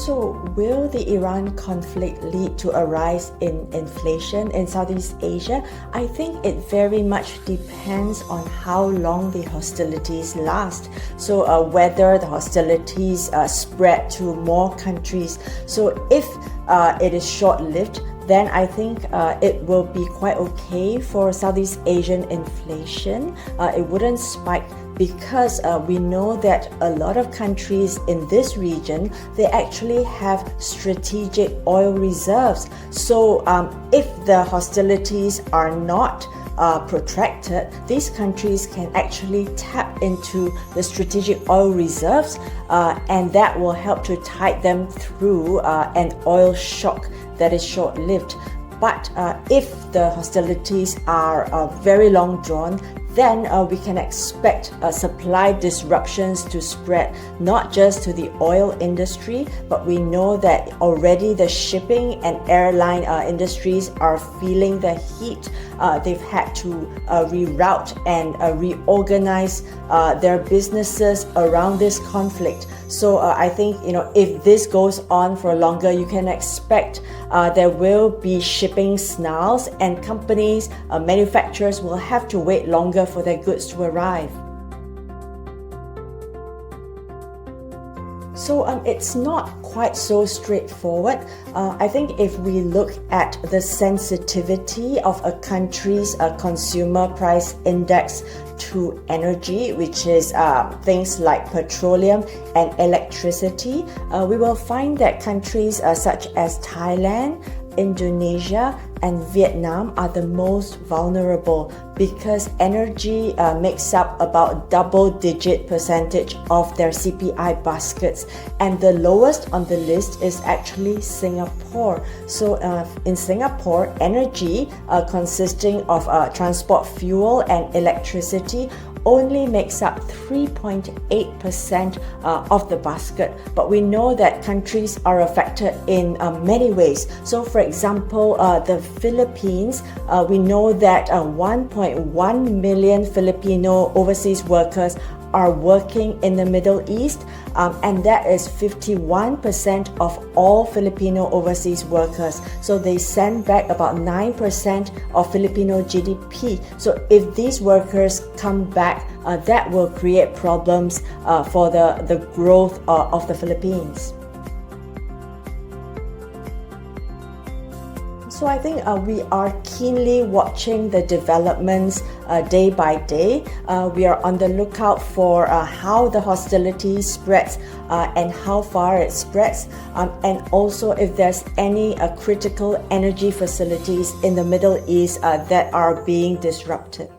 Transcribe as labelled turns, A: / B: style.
A: So will the Iran conflict lead to a rise in inflation in Southeast Asia? I think it very much depends on how long the hostilities last. So whether the hostilities spread to more countries. So if it is short-lived, then I think it will be quite okay for Southeast Asian inflation. It wouldn't spike because we know that a lot of countries in this region, they actually have strategic oil reserves. So if the hostilities are not protracted, these countries can actually tap into the strategic oil reserves, and that will help to tide them through an oil shock that is short-lived. But if the hostilities are very long drawn, then we can expect supply disruptions to spread not just to the oil industry, but we know that already the shipping and airline industries are feeling the heat. They've had to reroute and reorganize their businesses around this conflict. So I think, if this goes on for longer, you can expect there will be shipping snarls, and companies, manufacturers will have to wait longer for their goods to arrive. So it's not quite so straightforward. I think if we look at the sensitivity of a country's consumer price index to energy, which is things like petroleum and electricity, we will find that countries such as Thailand, Indonesia, and Vietnam are the most vulnerable because energy makes up about double-digit percentage of their CPI baskets, and the lowest on the list is actually Singapore. So in Singapore, energy consisting of transport fuel and electricity only makes up 3.8% of the basket. But we know that countries are affected in many ways. So for example, the Philippines, we know that 1.1 million Filipino overseas workers are working in the Middle East, and that is 51% of all Filipino overseas workers. So they send back about 9% of Filipino GDP. So if these workers come back, that will create problems for the growth of the Philippines. So I think we are keenly watching the developments day by day. We are on the lookout for how the hostility spreads and how far it spreads, and also if there's any critical energy facilities in the Middle East that are being disrupted.